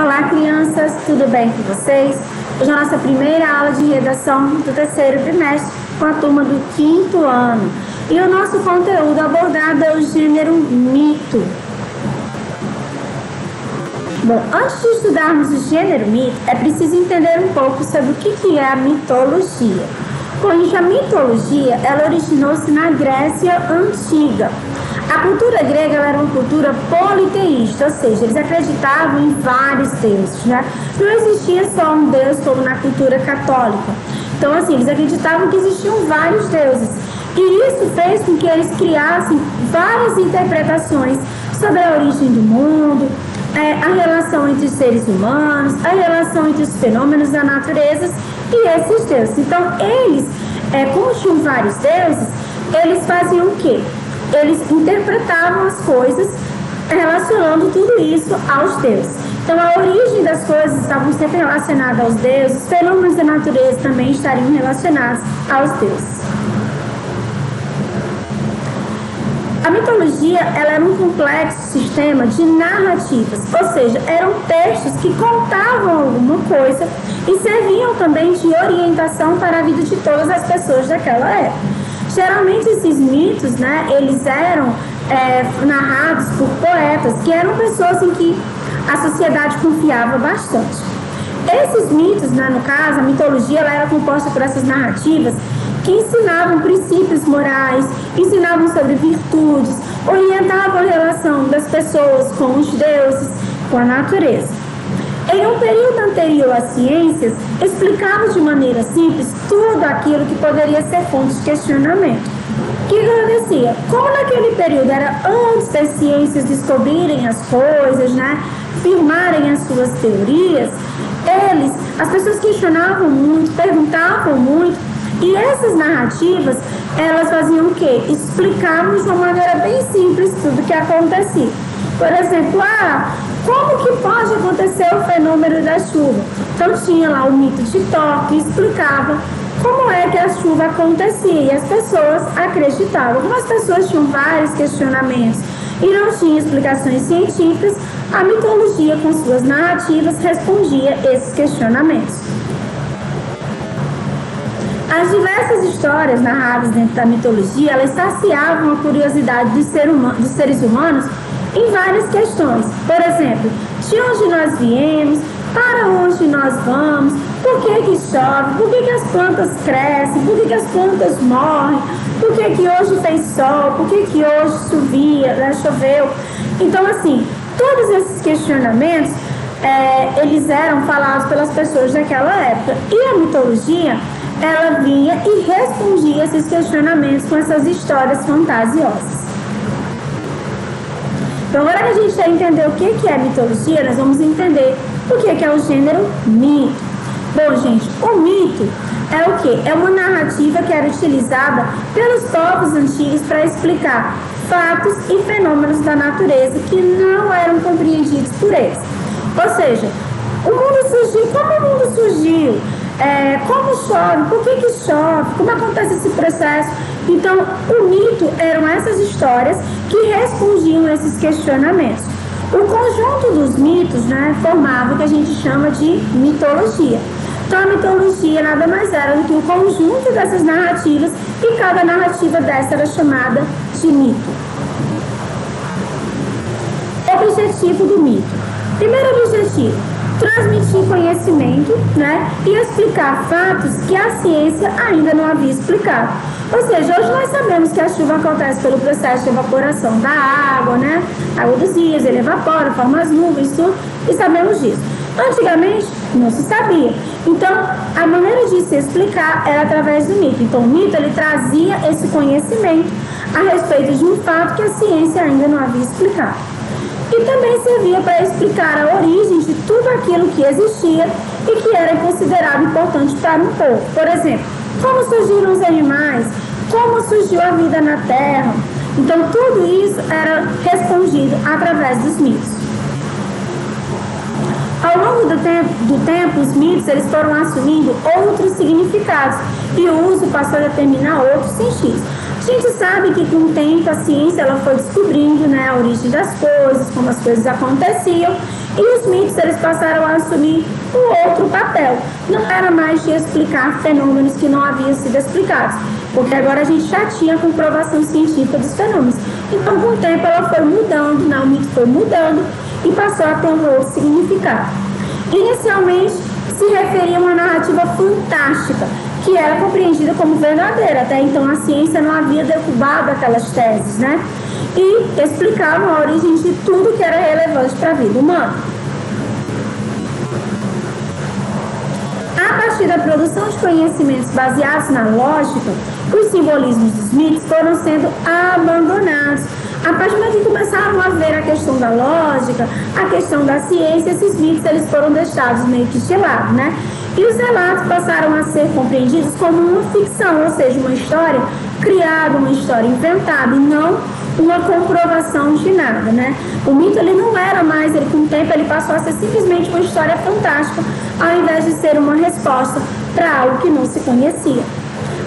Olá, crianças, tudo bem com vocês? Hoje é a nossa primeira aula de redação do terceiro trimestre com a turma do quinto ano. E o nosso conteúdo abordado é o gênero mito. Bom, antes de estudarmos o gênero mito, é preciso entender um pouco sobre o que é a mitologia. Pois a mitologia, ela originou-se na Grécia Antiga. A cultura grega era uma cultura politeísta, ou seja, eles acreditavam em vários deuses, né? Não existia só um deus como na cultura católica. Então, assim, eles acreditavam que existiam vários deuses. E isso fez com que eles criassem várias interpretações sobre a origem do mundo, a relação entre os seres humanos, a relação entre os fenômenos da natureza e esses deuses. Então, eles, como tinham vários deuses, eles faziam o quê? Eles interpretavam as coisas relacionando tudo isso aos deuses. Então, a origem das coisas estavam sempre relacionadas aos deuses, os fenômenos da natureza também estariam relacionados aos deuses. A mitologia, ela era um complexo sistema de narrativas, ou seja, eram textos que contavam alguma coisa e serviam também de orientação para a vida de todas as pessoas daquela época. Geralmente esses mitos, né, eles eram narrados por poetas, que eram pessoas em que a sociedade confiava bastante. Esses mitos, né, no caso, a mitologia, ela era composta por essas narrativas que ensinavam princípios morais, ensinavam sobre virtudes, orientavam a relação das pessoas com os deuses, com a natureza. Em um período anterior às ciências, explicava de maneira simples tudo aquilo que poderia ser fonte de questionamento. O que acontecia? Como naquele período era antes das ciências descobrirem as coisas, né, firmarem as suas teorias, as pessoas questionavam muito, perguntavam muito, e essas narrativas, elas faziam o quê? Explicavam de uma maneira bem simples tudo o que acontecia. Por exemplo, como que pode acontecer o fenômeno da chuva? Então tinha lá o mito de Thor, que explicava como é que a chuva acontecia, e as pessoas acreditavam. Como as pessoas tinham vários questionamentos e não tinham explicações científicas, a mitologia, com suas narrativas, respondia esses questionamentos. As diversas histórias narradas dentro da mitologia, elas saciavam a curiosidade dos seres humanos em várias questões. Por exemplo, de onde nós viemos, para onde nós vamos, por que chove, por que as plantas crescem, por que as plantas morrem, por que hoje fez sol, por que hoje choveu. Então, assim, todos esses questionamentos, eles eram falados pelas pessoas daquela época. E a mitologia, ela vinha e respondia esses questionamentos com essas histórias fantasiosas. Então, agora que a gente já entendeu o que é mitologia, nós vamos entender o que é o gênero mito. Bom, gente, o mito é o quê? É uma narrativa que era utilizada pelos povos antigos para explicar fatos e fenômenos da natureza que não eram compreendidos por eles. Ou seja, o mundo surgiu, como o mundo surgiu? Como chove, por que chove, como acontece esse processo. Então, o mito eram essas histórias que respondiam a esses questionamentos. O conjunto dos mitos, né, formava o que a gente chama de mitologia. Então, a mitologia nada mais era do que o conjunto dessas narrativas, e cada narrativa dessa era chamada de mito. Objetivo do mito. Primeiro objetivo: transmitir conhecimento, né, e explicar fatos que a ciência ainda não havia explicado. Ou seja, hoje nós sabemos que a chuva acontece pelo processo de evaporação da água, né? A água dos rios, ele evapora, forma as nuvens, tudo, e sabemos disso. Antigamente, não se sabia. Então, a maneira de se explicar era através do mito. Então, o mito, ele trazia esse conhecimento a respeito de um fato que a ciência ainda não havia explicado. E também servia para explicar a origem de tudo aquilo que existia e que era considerado importante para um povo. Por exemplo, como surgiram os animais, como surgiu a vida na Terra. Então, tudo isso era respondido através dos mitos. Ao longo do tempo, os mitos, eles foram assumindo outros significados e o uso passou a determinar outros sentidos. A gente sabe que com o tempo a ciência ela foi descobrindo, né, a origem das coisas, como as coisas aconteciam, e os mitos eles passaram a assumir um outro papel. Não era mais de explicar fenômenos que não haviam sido explicados, porque agora a gente já tinha a comprovação científica dos fenômenos. Então, com o tempo ela foi mudando, né, o mito foi mudando e passou a ter um outro significado. Inicialmente se referia a uma narrativa fantástica, que era compreendida como verdadeira. Até então a ciência não havia derrubado aquelas teses, né? E explicavam a origem de tudo que era relevante para a vida humana. A partir da produção de conhecimentos baseados na lógica, os simbolismos dos mitos foram sendo abandonados. A partir do momento que começaram a ver a questão da lógica, a questão da ciência, esses mitos eles foram deixados meio que de lado, né? E os relatos passaram a ser compreendidos como uma ficção, ou seja, uma história criada, uma história inventada, e não uma comprovação de nada, né? O mito ele não era mais, ele, com o tempo ele passou a ser simplesmente uma história fantástica, ao invés de ser uma resposta para algo que não se conhecia.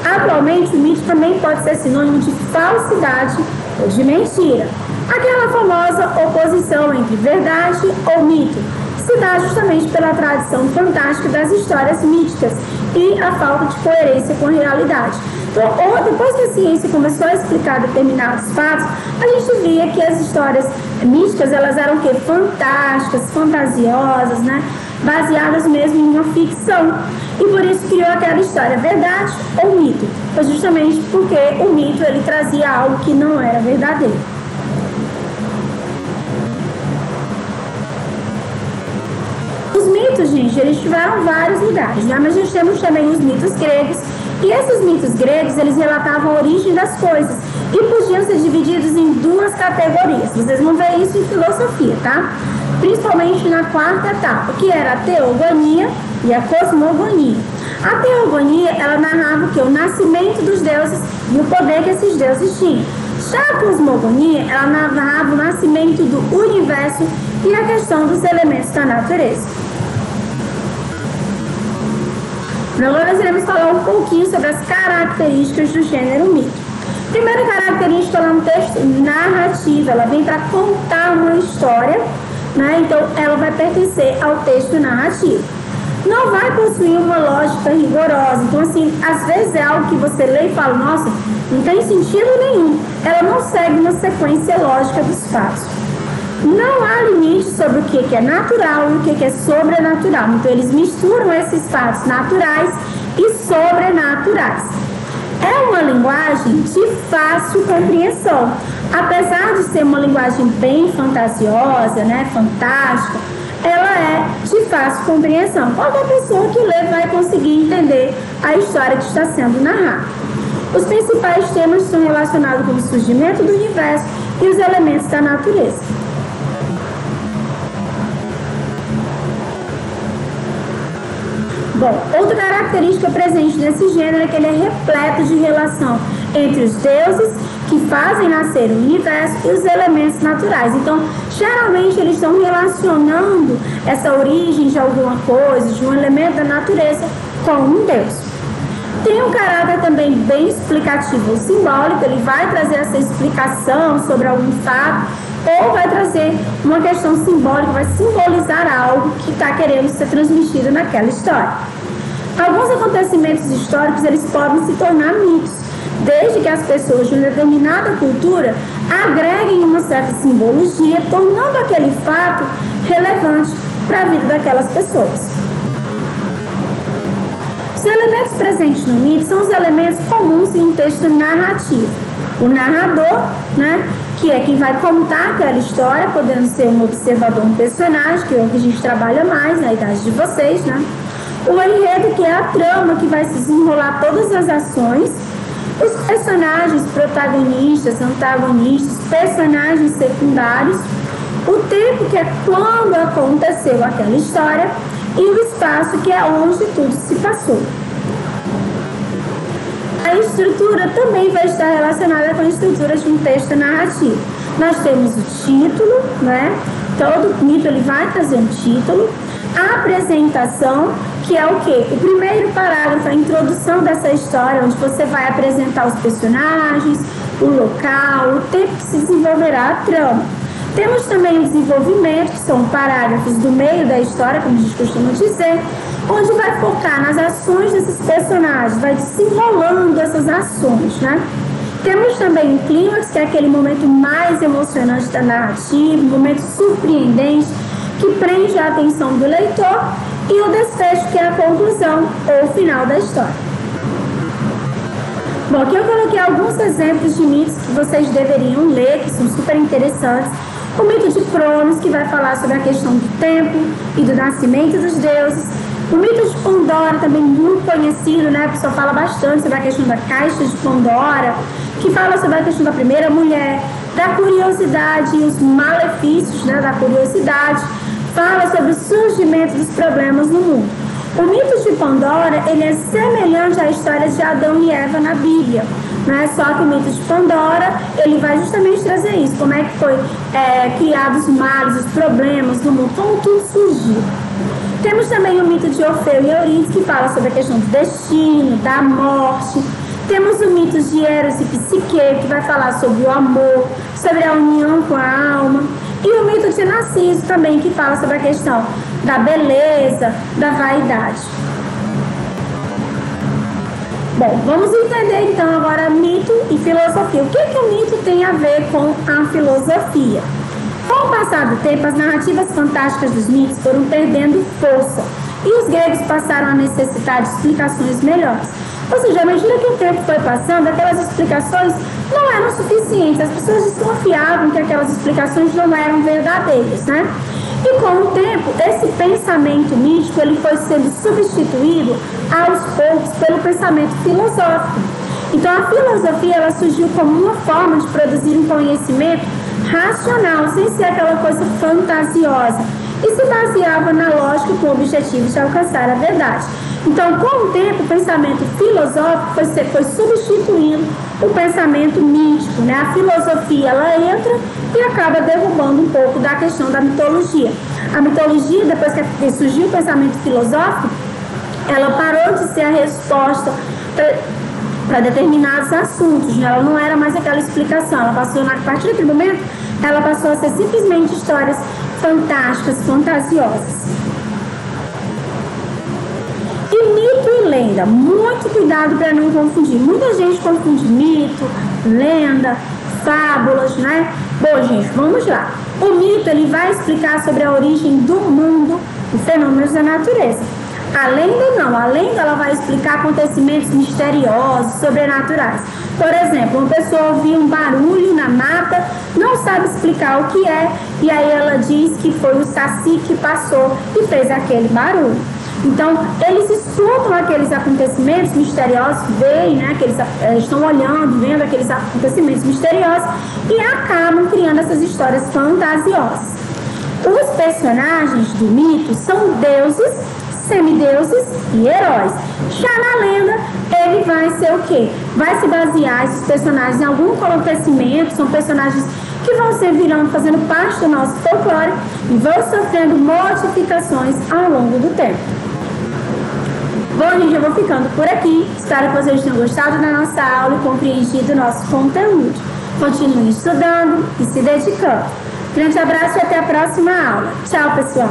Atualmente, o mito também pode ser sinônimo de falsidade ou de mentira. Aquela famosa oposição entre verdade ou mito se dá justamente pela tradição fantástica das histórias míticas e a falta de coerência com a realidade. Então, depois que a ciência começou a explicar determinados fatos, a gente via que as histórias místicas, elas eram o quê? Fantásticas, fantasiosas, né? Baseadas mesmo em uma ficção. E por isso criou aquela história, verdade ou mito? Foi justamente porque o mito, ele trazia algo que não era verdadeiro. Os mitos, gente, eles tiveram vários lugares, né? Mas a gente temos também os mitos gregos, e esses mitos gregos, eles relatavam a origem das coisas e podiam ser divididos em duas categorias. Vocês vão ver isso em filosofia, tá? Principalmente na quarta etapa, que era a teogonia e a cosmogonia. A teogonia, ela narrava o quê? O nascimento dos deuses e o poder que esses deuses tinham. Já a cosmogonia, ela narrava o nascimento do universo e a questão dos elementos da natureza. Agora nós iremos falar um pouquinho sobre as características do gênero mito. Primeira característica, ela é um texto narrativo, ela vem para contar uma história, né? Então ela vai pertencer ao texto narrativo. Não vai possuir uma lógica rigorosa, então assim, às vezes é algo que você lê e fala, nossa, não tem sentido nenhum. Ela não segue uma sequência lógica dos fatos. Não há limite sobre o que é natural e o que é sobrenatural. Então, eles misturam esses fatos naturais e sobrenaturais. É uma linguagem de fácil compreensão. Apesar de ser uma linguagem bem fantasiosa, né, fantástica, ela é de fácil compreensão. Qualquer pessoa que lê vai conseguir entender a história que está sendo narrada. Os principais temas são relacionados com o surgimento do universo e os elementos da natureza. Bom, outra característica presente nesse gênero é que ele é repleto de relação entre os deuses que fazem nascer o universo e os elementos naturais. Então, geralmente eles estão relacionando essa origem de alguma coisa, de um elemento da natureza, com um deus. Tem um caráter também bem explicativo ou simbólico, ele vai trazer essa explicação sobre algum fato, ou vai trazer uma questão simbólica, vai simbolizar algo que está querendo ser transmitido naquela história. Alguns acontecimentos históricos, eles podem se tornar mitos, desde que as pessoas de uma determinada cultura agreguem uma certa simbologia, tornando aquele fato relevante para a vida daquelas pessoas. Os elementos presentes no mito são os elementos comuns em um texto narrativo. O narrador, né, que é quem vai contar aquela história, podendo ser um observador, um personagem, que é o que a gente trabalha mais na idade de vocês, né? O enredo, que é a trama que vai se desenrolar todas as ações. Os personagens protagonistas, antagonistas, personagens secundários. O tempo, que é quando aconteceu aquela história. E o espaço, que é onde tudo se passou. A estrutura também vai estar relacionada com a estrutura de um texto narrativo. Nós temos o título, né? Todo mito ele vai trazer um título. A apresentação, que é o quê? O primeiro parágrafo é a introdução dessa história, onde você vai apresentar os personagens, o local, o tempo que se desenvolverá a trama. Temos também o desenvolvimento, que são parágrafos do meio da história, como a gente costuma dizer, onde vai focar nas ações desses personagens, vai desenrolando essas ações, né? Temos também o clímax, que é aquele momento mais emocionante da narrativa, um momento surpreendente, que prende a atenção do leitor, e o desfecho, que é a conclusão ou o final da história. Bom, aqui eu coloquei alguns exemplos de mitos que vocês deveriam ler, que são super interessantes. O mito de Cronos, que vai falar sobre a questão do tempo e do nascimento dos deuses. O mito de Pandora, também muito conhecido, né? A pessoa fala bastante sobre a questão da caixa de Pandora, que fala sobre a questão da primeira mulher, da curiosidade e os malefícios, né, da curiosidade. Fala sobre o surgimento dos problemas no mundo. O mito de Pandora, ele é semelhante à história de Adão e Eva na Bíblia, né? Só que o mito de Pandora, ele vai justamente trazer isso, como é que foi criados os males, os problemas no mundo, como tudo surgiu. Temos também o mito de Orfeu e Eurídice, que fala sobre a questão do destino, da morte. Temos o mito de Eros e Psique, que vai falar sobre o amor, sobre a união com a alma. E o mito de Narciso também, que fala sobre a questão da beleza, da vaidade. Bom, vamos entender então agora mito e filosofia. O que o mito tem a ver com a filosofia? Com o passar do tempo, as narrativas fantásticas dos mitos foram perdendo força e os gregos passaram a necessitar de explicações melhores. Ou seja, à medida que o tempo foi passando, aquelas explicações não eram suficientes. As pessoas desconfiavam que aquelas explicações não eram verdadeiras, né? E com o tempo, esse pensamento místico ele foi sendo substituído aos poucos pelo pensamento filosófico. Então, a filosofia ela surgiu como uma forma de produzir um conhecimento racional, sem ser aquela coisa fantasiosa, e se baseava na lógica com o objetivo de alcançar a verdade. Então, com o tempo, o pensamento filosófico foi substituindo o pensamento místico, né? A filosofia, ela entra e acaba derrubando um pouco da questão da mitologia. A mitologia, depois que surgiu o pensamento filosófico, ela parou de ser a resposta para determinados assuntos, né? Ela não era mais aquela explicação, ela passou, a partir daquele momento, ela passou a ser simplesmente histórias fantásticas, fantasiosas. E mito e lenda, muito cuidado para não confundir. Muita gente confunde mito, lenda, fábulas, né? Bom, gente, vamos lá. O mito, ele vai explicar sobre a origem do mundo e fenômenos da natureza. A lenda não, a lenda ela vai explicar acontecimentos misteriosos, sobrenaturais. Por exemplo, uma pessoa ouviu um barulho na mata, não sabe explicar o que é, e aí ela diz que foi o saci que passou e fez aquele barulho. Então, eles escutam aqueles acontecimentos misteriosos, veem, né, que eles estão olhando, vendo aqueles acontecimentos misteriosos e acabam criando essas histórias fantasiosas. Os personagens do mito são deuses, semideuses e heróis. Já na lenda, ele vai ser o quê? Vai se basear esses personagens em algum acontecimento, são personagens que vão ser virando, fazendo parte do nosso folclore e vão sofrendo modificações ao longo do tempo. Bom, gente, eu vou ficando por aqui. Espero que vocês tenham gostado da nossa aula e compreendido o nosso conteúdo. Continue estudando e se dedicando. Grande abraço e até a próxima aula. Tchau, pessoal!